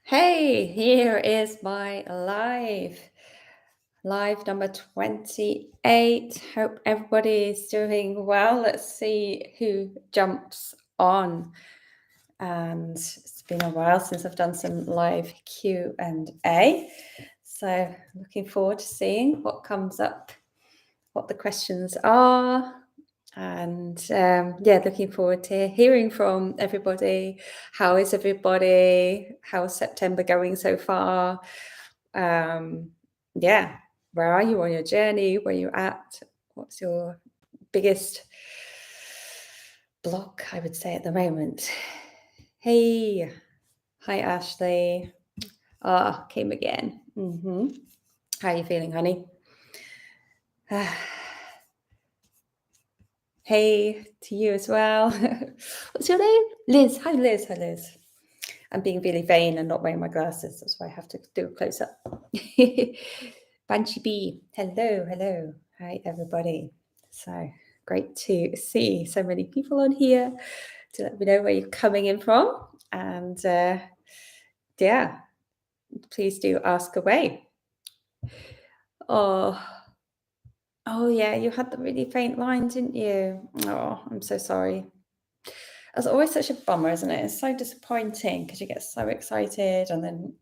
Hey, here is my live number 28. Hope everybody is doing well. Let's see who jumps on. And it's been a while since I've done some live Q&A. So looking forward to seeing what comes up, what the questions are. And looking forward to hearing from everybody. How is everybody? How's September going so far? Where are you on your journey? Where you at? What's your biggest block, I would say, at the moment? Hey, hi Ashley. Came again. How are you feeling, honey? Hey to you as well. What's your name? Liz. Hi, Liz. Hi, Liz. I'm being really vain and not wearing my glasses. That's why I have to do a close up. Banshee Bee. Hello, hello. Hi, everybody. So great to see so many people on here to let me know where you're coming in from. And please do ask away. Oh yeah, you had the really faint line, didn't you? Oh, I'm so sorry. It's always such a bummer, isn't it? It's so disappointing because you get so excited and then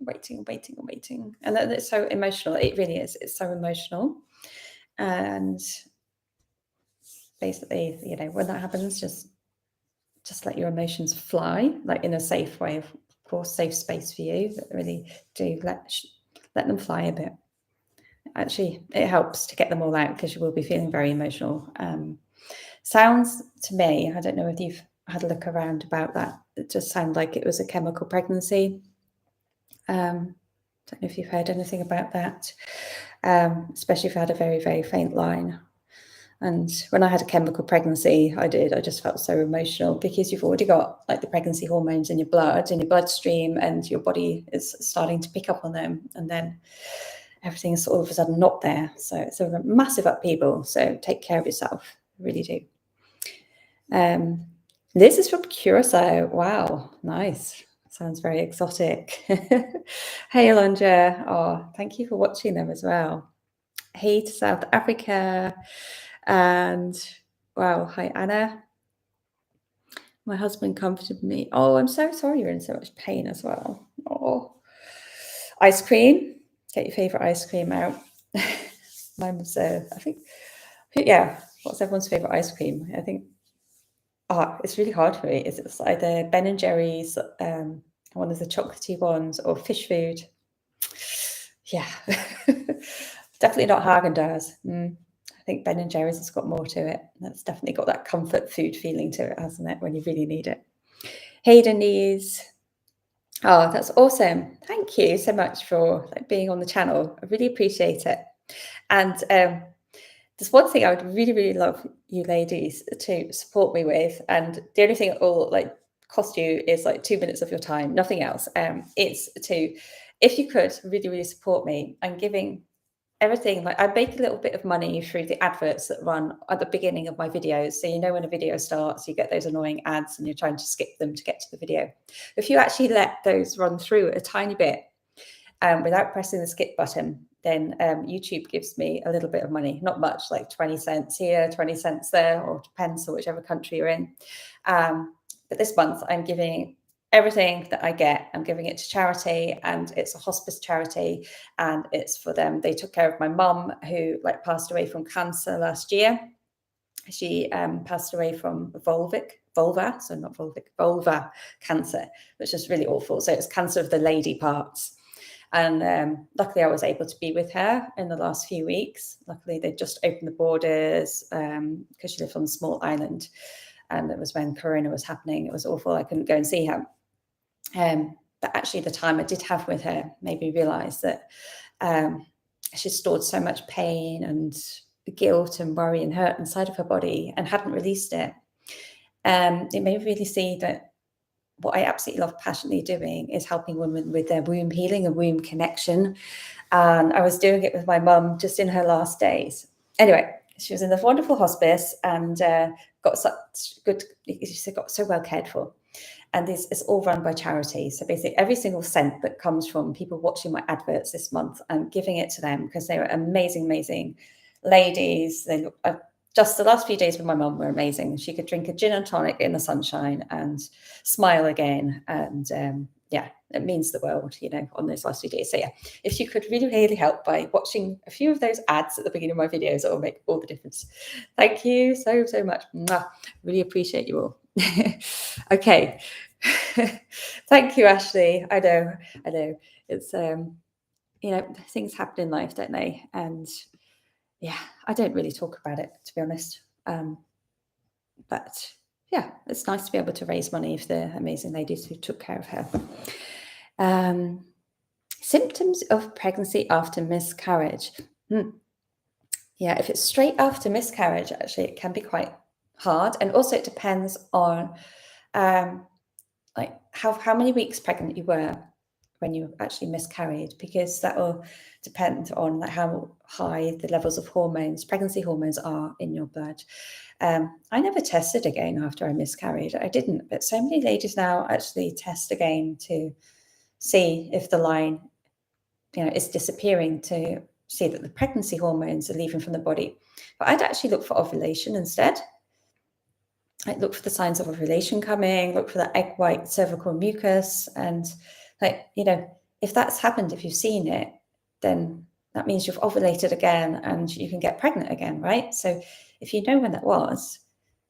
waiting. And then it's so emotional. It really is. It's so emotional. And basically, when that happens, just let your emotions fly, like in a safe way, of course, safe space for you, but really do let them fly a bit. Actually, it helps to get them all out because you will be feeling very emotional. Sounds to me, I don't know if you've had a look around about that. It just sounded like it was a chemical pregnancy. Don't know if you've heard anything about that, especially if you had a very, very faint line. And when I had a chemical pregnancy, I just felt so emotional because you've already got like the pregnancy hormones in your blood, in your bloodstream, and your body is starting to pick up on them. And then everything is all of a sudden not there. So it's a massive upheaval. So take care of yourself. Really do. Liz is from Curacao. Wow, nice. Sounds very exotic. Hey, Alondra. Oh, thank you for watching them as well. Hey to South Africa. And wow, hi, Anna. My husband comforted me. Oh, I'm so sorry you're in so much pain as well. Oh, ice cream. Get your favorite ice cream out. Mine was, I think, yeah. What's everyone's favorite ice cream? I think. It's really hard for me. It's either Ben and Jerry's, one of the chocolatey ones, or fish food. Yeah, definitely not Haagen-Dazs. I think Ben and Jerry's has got more to it. That's definitely got that comfort food feeling to it, hasn't it, when you really need it. Hey, Denise. Oh, that's awesome. Thank you so much for being on the channel. I really appreciate it. And there's one thing I would really, really love you ladies to support me with, and the only thing it will cost you is 2 minutes of your time, nothing else. It's to, if you could really, really support me and giving everything, I make a little bit of money through the adverts that run at the beginning of my videos. So when a video starts, you get those annoying ads and you're trying to skip them to get to the video. If you actually let those run through a tiny bit without pressing the skip button, then YouTube gives me a little bit of money, not much, like 20 cents here, 20 cents there, or depends on whichever country you're in. But this month I'm giving everything that I get, I'm giving it to charity, and it's a hospice charity, and it's for them. They took care of my mum who passed away from cancer last year. She passed away from vulva cancer, which is really awful. So it's cancer of the lady parts. And luckily I was able to be with her in the last few weeks. Luckily they just opened the borders because she lived on a small island. And it was when Corona was happening. It was awful. I couldn't go and see her. But actually the time I did have with her made me realize that she stored so much pain and guilt and worry and hurt inside of her body and hadn't released it. It made me really see that what I absolutely love passionately doing is helping women with their womb healing and womb connection. And I was doing it with my mum just in her last days. Anyway, she was in this wonderful hospice, and got such good, it's got so well cared for. And it's all run by charity. So basically every single cent that comes from people watching my adverts this month, I'm giving it to them because they were amazing, amazing ladies. They look, just the last few days with my mum were amazing. She could drink a gin and tonic in the sunshine and smile again. And yeah, it means the world, you know, on those last few days. So yeah, if you could really, really help by watching a few of those ads at the beginning of my videos, it will make all the difference. Thank you so, so much. Mwah. Really appreciate you all. Okay. Thank you, Ashley. I know. It's you know, things happen in life, don't they? And yeah, I don't really talk about it, to be honest. But yeah, it's nice to be able to raise money for the amazing ladies who took care of her. Symptoms of pregnancy after miscarriage. Yeah, if it's straight after miscarriage, actually, it can be quite hard. And also it depends on like how many weeks pregnant you were when you actually miscarried, because that will depend on like how high the levels of hormones, pregnancy hormones, are in your blood. I never tested again after I miscarried. I didn't, but so many ladies now actually test again to see if the line, you know, is disappearing, to see that the pregnancy hormones are leaving from the body. But I'd actually look for ovulation instead. Like look for the signs of ovulation coming, look for the egg white cervical mucus, and like, you know, if that's happened, if you've seen it, then that means you've ovulated again and you can get pregnant again, right? So if you know when that was,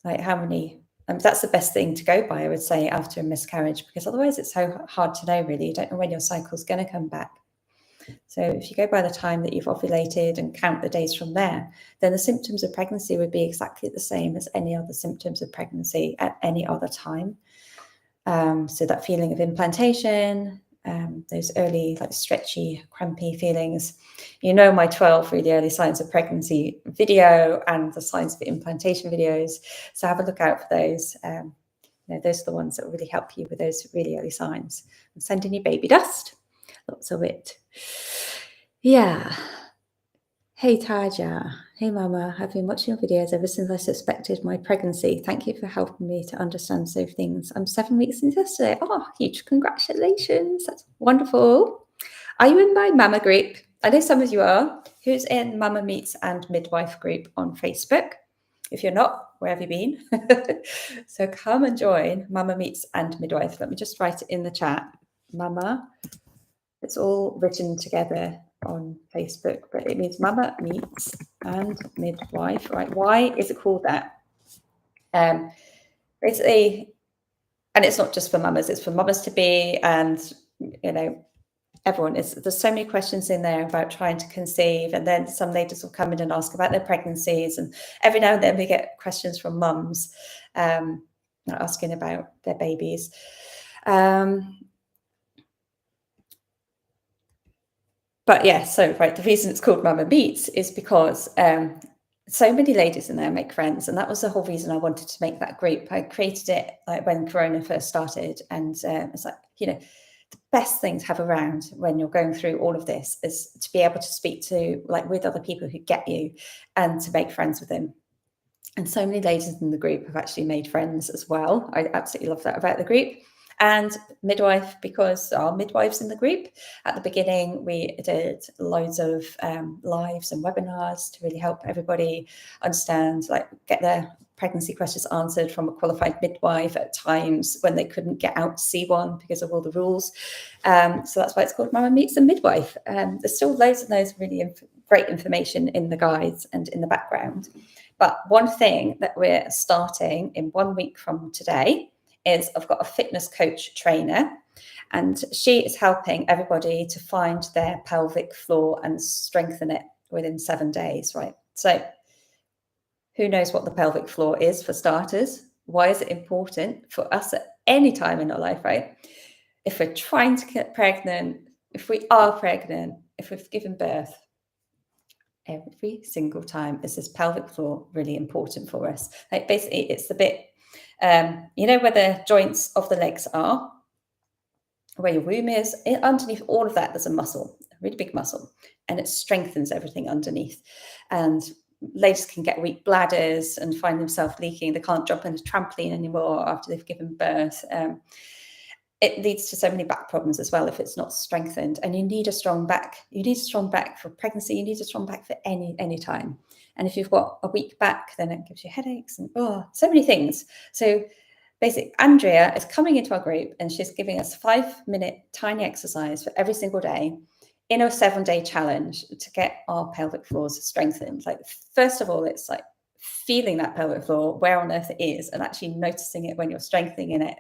like how many, that's the best thing to go by, I would say, after a miscarriage, because otherwise it's so hard to know, really. You don't know when your cycle's going to come back. So if you go by the time that you've ovulated and count the days from there, then the symptoms of pregnancy would be exactly the same as any other symptoms of pregnancy at any other time. So that feeling of implantation, those early like stretchy, crampy feelings, you know, my 12 really early signs of pregnancy video and the signs of implantation videos. So have a look out for those. You know, those are the ones that will really help you with those really early signs. And sending you baby dust, lots of it. Yeah. Hey Taja. Hey Mama. I've been watching your videos ever since I suspected my pregnancy. Thank you for helping me to understand so things. I'm 7 weeks since yesterday. Oh, huge congratulations. That's wonderful. Are you in my Mama group? I know some of you are. Who's in Mama Meets and Midwife group on Facebook? If you're not, where have you been? So come and join Mama Meets and Midwife. Let me just write it in the chat. Mama. It's all written together on Facebook, but it means Mama Meets and Midwife, right? Why is it called that? Basically, and it's not just for mamas, it's for mamas to be, and you know, everyone. There's so many questions in there about trying to conceive, and then some ladies will come in and ask about their pregnancies, and every now and then we get questions from mums asking about their babies. But yeah, so right, the reason it's called Mama Meets is because so many ladies in there make friends, and that was the whole reason I wanted to make that group. I created it like when Corona first started, and it's like, you know, the best thing to have around when you're going through all of this is to be able to speak to like with other people who get you and to make friends with them. And so many ladies in the group have actually made friends as well. I absolutely love that about the group. And midwife, because there are midwives in the group. At the beginning, we did loads of lives and webinars to really help everybody understand, like get their pregnancy questions answered from a qualified midwife at times when they couldn't get out to see one because of all the rules. So that's why it's called Mama Meets a Midwife. There's still loads and loads of really great information in the guides and in the background. But one thing that we're starting in 1 week from today is I've got a fitness coach trainer, and she is helping everybody to find their pelvic floor and strengthen it within 7 days, right? So who knows what the pelvic floor is, for starters? Why is it important for us at any time in our life, right? If we're trying to get pregnant, if we are pregnant, if we've given birth, every single time is this pelvic floor really important for us. Like basically it's the bit, you know, where the joints of the legs are, where your womb is, underneath all of that, there's a muscle, a really big muscle, and it strengthens everything underneath. And ladies can get weak bladders and find themselves leaking. They can't jump on a trampoline anymore after they've given birth. It leads to so many back problems as well if it's not strengthened. And you need a strong back. You need a strong back for pregnancy. You need a strong back for any time. And if you've got a weak back, then it gives you headaches and so many things. So basically, Andrea is coming into our group and she's giving us 5-minute tiny exercise for every single day in a 7-day challenge to get our pelvic floors strengthened. Like, first of all, it's like feeling that pelvic floor, where on earth it is, and actually noticing it when you're strengthening in it,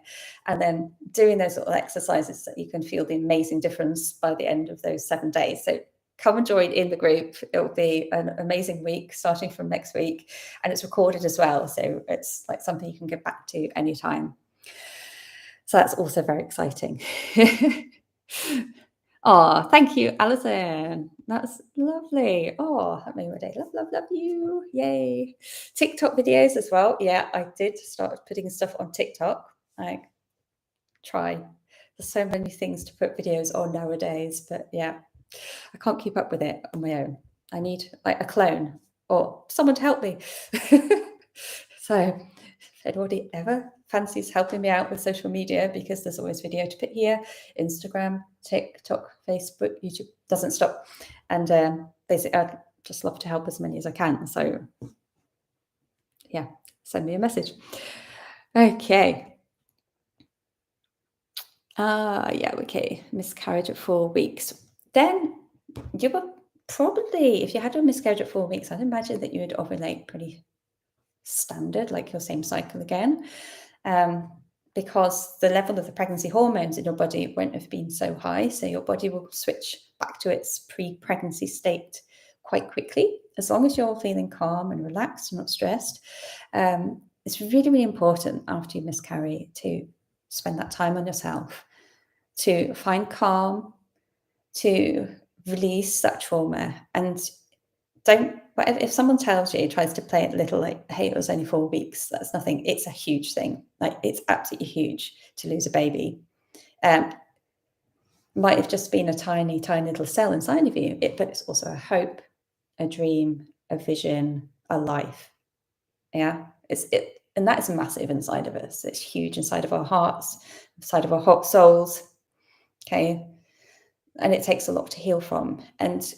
and then doing those little exercises so that you can feel the amazing difference by the end of those 7 days. So come and join in the group. It'll be an amazing week starting from next week, and it's recorded as well, so it's like something you can get back to anytime. So that's also very exciting. Oh, thank you, Alison. That's lovely. Oh, that made my day. Love you. Yay. TikTok videos as well. Yeah, I did start putting stuff on TikTok. I try. There's so many things to put videos on nowadays, but yeah, I can't keep up with it on my own. I need like a clone or someone to help me. So if anybody ever fancies helping me out with social media, because there's always video to put here, Instagram, TikTok, Facebook, YouTube, doesn't stop. And basically, I'd just love to help as many as I can. So yeah, send me a message. Okay. Okay. Miscarriage at 4 weeks. Then you were probably, if you had a miscarriage at 4 weeks, I'd imagine that you would ovulate pretty standard, like your same cycle again, because the level of the pregnancy hormones in your body won't have been so high. So your body will switch back to its pre-pregnancy state quite quickly, as long as you're feeling calm and relaxed and not stressed. It's really, really important after you miscarry to spend that time on yourself, to find calm, to release that trauma. And if someone tells you, tries to play it little, like, hey, it was only 4 weeks, that's nothing. It's a huge thing. Like, it's absolutely huge to lose a baby. Might have just been a tiny, tiny little cell inside of you, but it's also a hope, a dream, a vision, a life. Yeah, and that is massive inside of us. It's huge inside of our hearts, inside of our hot souls. Okay, and it takes a lot to heal from. And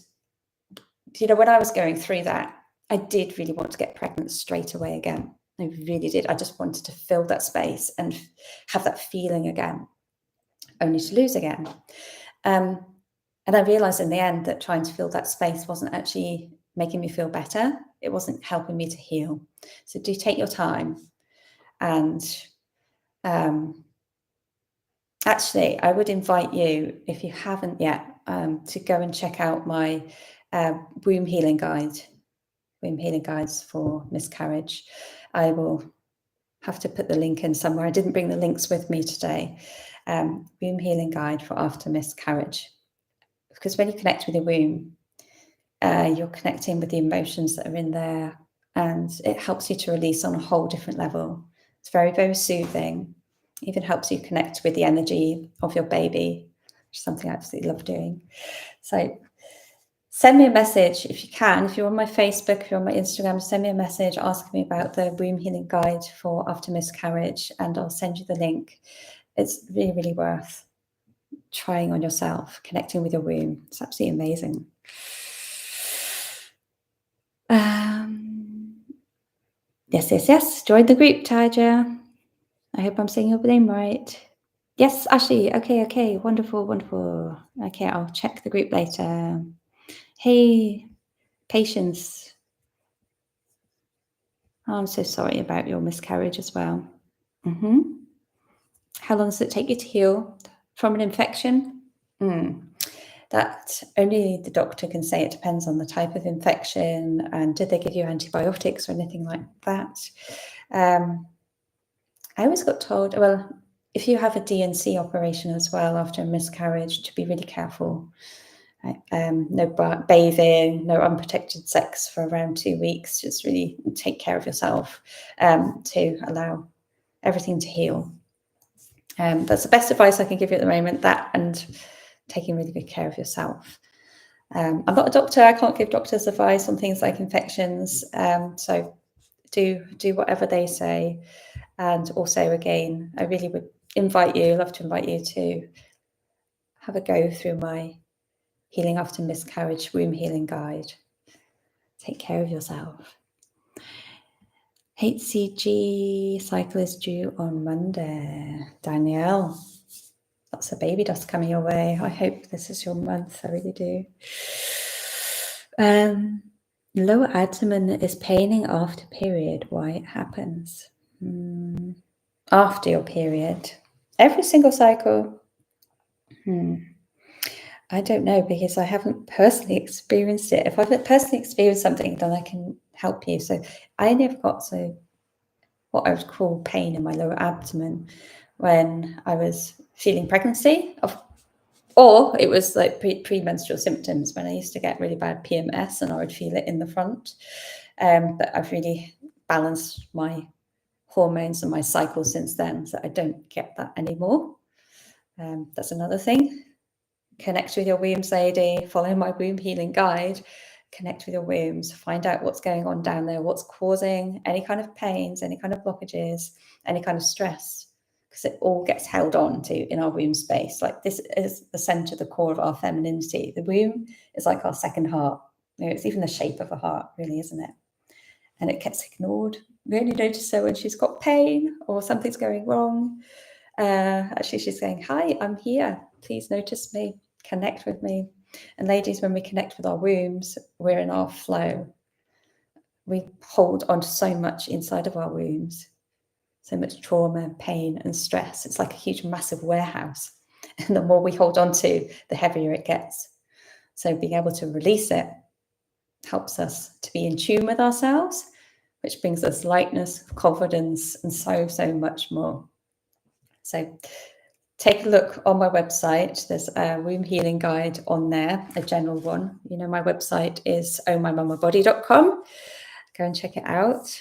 when I was going through that, I did really want to get pregnant straight away again. I really did. I just wanted to fill that space and have that feeling again, only to lose again. And I realized in the end that trying to fill that space wasn't actually making me feel better. It wasn't helping me to heal. So do take your time. And actually, I would invite you, if you haven't yet, to go and check out my womb healing guides for miscarriage. I will have to put the link in somewhere. I didn't bring the links with me today. Womb healing guide for after miscarriage, because when you connect with your womb, you're connecting with the emotions that are in there, and it helps you to release on a whole different level. It's very, very soothing. It even helps you connect with the energy of your baby, which is something I absolutely love doing. So send me a message if you can. If you're on my Facebook, if you're on my Instagram, send me a message asking me about the womb healing guide for after miscarriage, and I'll send you the link. It's really, really worth trying on yourself, connecting with your womb. It's absolutely amazing. Yes. Join the group, Taja. I hope I'm saying your name right. Yes, Ashley. Okay. Wonderful. Okay, I'll check the group later. Hey, Patience. I'm so sorry about your miscarriage as well. How long does it take you to heal from an infection? That only the doctor can say. It depends on the type of infection and did they give you antibiotics or anything like that. I always got told, well, if you have a D&C operation as well after a miscarriage, to be really careful. No bathing, no unprotected sex for around 2 weeks. Just really take care of yourself to allow everything to heal. That's the best advice I can give you at the moment, that and taking really good care of yourself. I'm not a doctor. I can't give doctors advice on things like infections. So do whatever they say. And also, again, I really would love to invite you to have a go through my Healing After Miscarriage Womb Healing Guide. Take care of yourself. HCG cycle is due on Monday. Danielle, lots of baby dust coming your way. I hope this is your month. I really do. Lower abdomen is paining after period. Why it happens? After your period. Every single cycle. I don't know, because I haven't personally experienced it. If I've personally experienced something, then I can help you. So I only ever got what I would call pain in my lower abdomen when I was feeling pregnancy, or it was like premenstrual symptoms when I used to get really bad PMS and I would feel it in the front. But I've really balanced my hormones and my cycle since then, so I don't get that anymore. That's another thing. Connect with your wombs, lady. Follow my womb healing guide. Connect with your wombs. Find out what's going on down there, what's causing any kind of pains, any kind of blockages, any kind of stress, because it all gets held on to in our womb space. Like, this is the center, the core of our femininity. The womb is like our second heart. It's even the shape of a heart, really, isn't it? And it gets ignored. We only notice her when she's got pain or something's going wrong. Actually, she's saying, hi, I'm here. Please notice me. Connect with me. And ladies, when we connect with our wombs, we're in our flow. We hold on to so much inside of our wombs, so much trauma, pain, and stress. It's like a huge, massive warehouse. And the more we hold on to, the heavier it gets. So being able to release it helps us to be in tune with ourselves, which brings us lightness, confidence, and so, so much more. So take a look on my website. There's a womb healing guide on there, a general one. You know, my website is ohmymamabody.com. Go and check it out.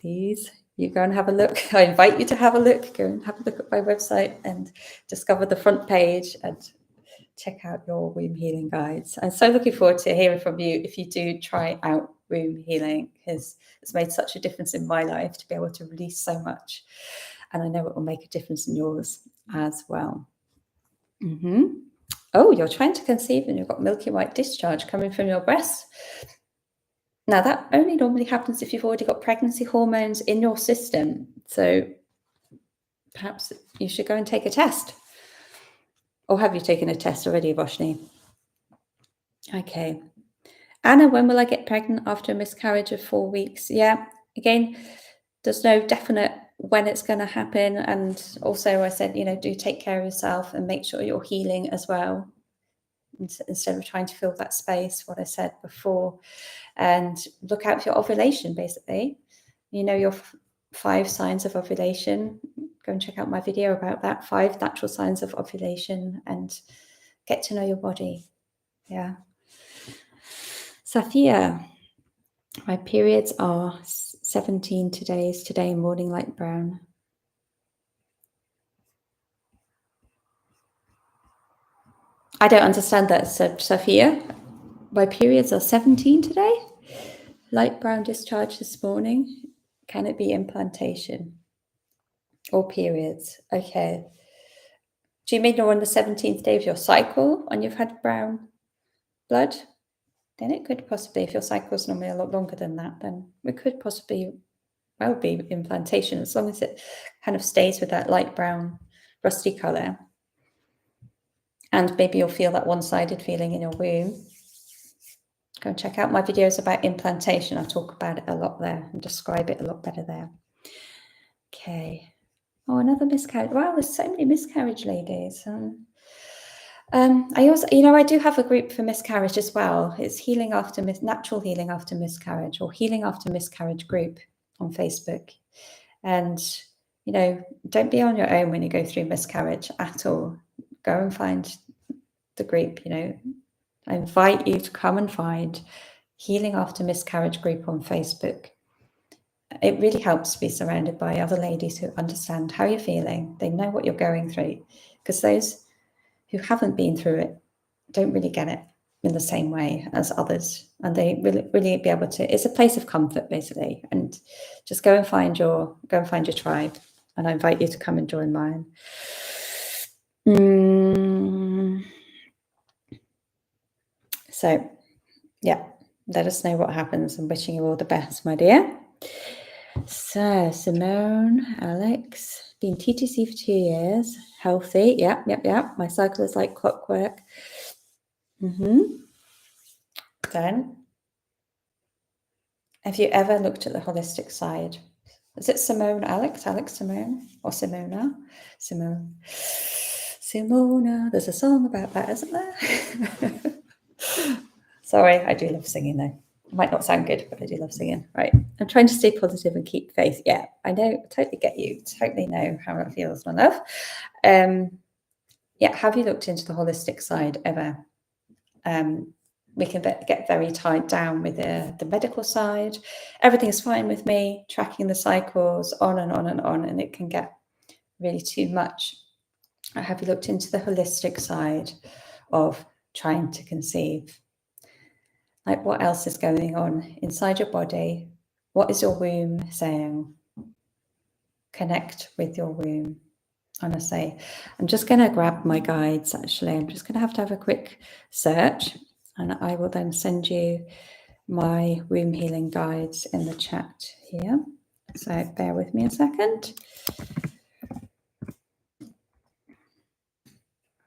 Please, you go and have a look. I invite you to have a look. Go and have a look at my website and discover the front page and check out your womb healing guides. I'm so looking forward to hearing from you if you do try out womb healing, because it's made such a difference in my life to be able to release so much. And I know it will make a difference in yours as well. Oh, you're trying to conceive and you've got milky white discharge coming from your breast. Now, that only normally happens if you've already got pregnancy hormones in your system. So perhaps you should go and take a test. Or have you taken a test already, Roshni? Okay. Anna, when will I get pregnant after a miscarriage of 4 weeks? Yeah, again, there's no definite when it's going to happen. And also I said, do take care of yourself and make sure you're healing as well, instead of trying to fill that space, what I said before. And look out for your ovulation, basically. Your 5 signs of ovulation. Go and check out my video about that, 5 natural signs of ovulation, and get to know your body. Yeah. Sophia, my periods are 17 today, morning light brown. I don't understand that, Sophia. My periods are 17 today, light brown discharge this morning. Can it be implantation or periods? Okay. Do you mean you're on the 17th day of your cycle and you've had brown blood? Then it could possibly, if your cycle is normally a lot longer than that, then it could possibly be implantation, as long as it kind of stays with that light brown rusty color. And maybe you'll feel that one-sided feeling in your womb. Go and check out my videos about implantation. I talk about it a lot there and describe it a lot better there. Okay. Oh, another miscarriage. Wow, there's so many miscarriage ladies. I also, I do have a group for miscarriage as well. It's natural healing after miscarriage, or healing after miscarriage group on Facebook. And, don't be on your own when you go through miscarriage at all. Go and find the group, I invite you to come and find Healing After Miscarriage group on Facebook. It really helps to be surrounded by other ladies who understand how you're feeling. They know what you're going through, because those who haven't been through it don't really get it. in the same way as others, and they really be able to. It's a place of comfort, basically, and just go and find your tribe. And I invite you to come and join mine. So, yeah, let us know what happens. I'm wishing you all the best, my dear. So, Simone, Alex, been TTC for 2 years, healthy. Yep. My cycle is like clockwork. Then, have you ever looked at the holistic side? Is it Simone, Alex, Simone, or Simona? Simona. There's a song about that, isn't there? Sorry, I do love singing though. It might not sound good, but I do love singing. Right. I'm trying to stay positive and keep faith. Yeah, I know. Totally get you. Totally know how it feels, my love. Yeah. Have you looked into the holistic side ever? We can get very tied down with the medical side. Everything's fine with me, tracking the cycles on and on and on, and it can get really too much. Have you looked into the holistic side of trying to conceive? Like, what else is going on inside your body? What is your womb saying? Connect with your womb. Honestly, I'm just going to grab my guides. Actually, I'm just going to have a quick search, and I will then send you my womb healing guides in the chat here. So bear with me a second.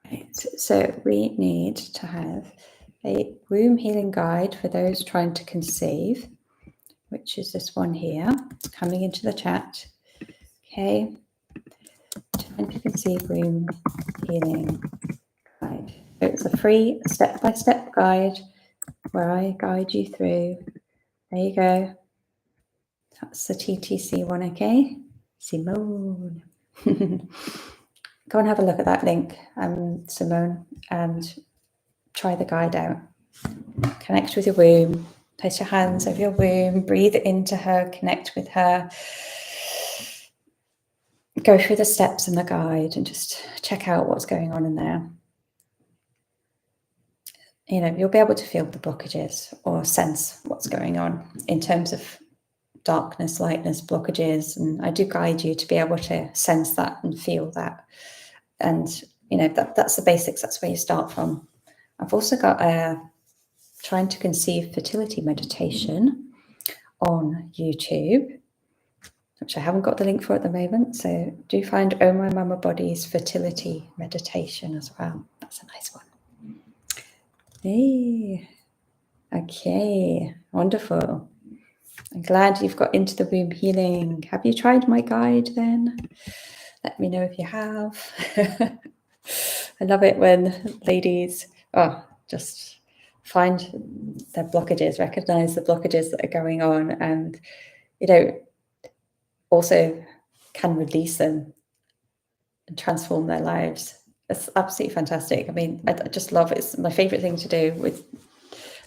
Right, so we need to have a womb healing guide for those trying to conceive, which is this one here. It's coming into the chat. Okay. Trying to conceive womb healing guide. So it's a free step-by-step guide where I guide you through. There you go. That's the TTC one, okay? Simone. Go and have a look at that link, Simone, and try the guide out. Connect with your womb. Place your hands over your womb. Breathe into her. Connect with her. Go through the steps in the guide and just check out what's going on in there. You know, you'll be able to feel the blockages or sense what's going on in terms of darkness, lightness, blockages. And I do guide you to be able to sense that and feel that. And, you know, that's the basics. That's where you start from. I've also got a trying to conceive fertility meditation on YouTube, which I haven't got the link for at the moment. So do find Oh My Mama Body's fertility meditation as well. That's a nice one. Hey, okay, wonderful. I'm glad you've got into the womb healing. Have you tried my guide then? Let me know if you have. I love it when ladies just find their blockages, recognize the blockages that are going on, and, you know, also can release them and transform their lives. It's absolutely fantastic. I mean, I just love it. It's my favorite thing to do with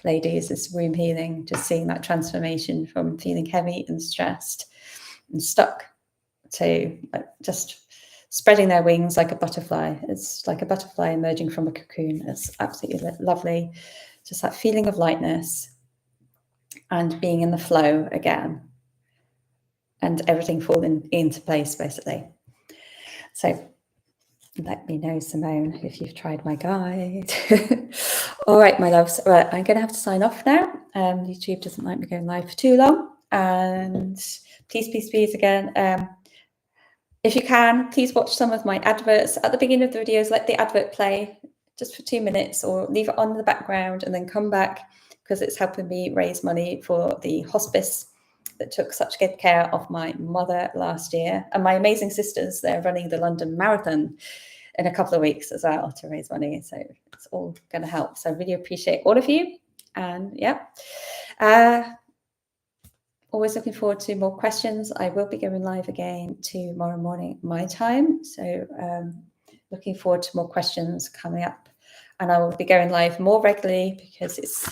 ladies is womb healing, just seeing that transformation from feeling heavy and stressed and stuck to just spreading their wings like a butterfly. It's like a butterfly emerging from a cocoon. It's absolutely lovely. Just that feeling of lightness and being in the flow again, and everything falling into place, basically. So let me know, Simone, if you've tried my guide. All right, my loves. Right, I'm going to have to sign off now. YouTube doesn't like me going live for too long. And please, again, if you can, please watch some of my adverts at the beginning of the videos. Let the advert play just for 2 minutes, or leave it on in the background and then come back, because it's helping me raise money for the hospice that took such good care of my mother last year. And my amazing sisters, they're running the London Marathon in a couple of weeks as well to raise money. So it's all going to help. So I really appreciate all of you. And yeah, always looking forward to more questions. I will be going live again tomorrow morning, my time. So looking forward to more questions coming up. And I will be going live more regularly, because it's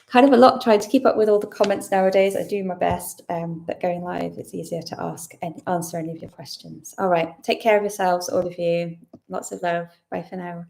kind of a lot trying to keep up with all the comments nowadays. I do my best, but going live, it's easier to ask and answer any of your questions. All right. Take care of yourselves, all of you. Lots of love. Bye for now.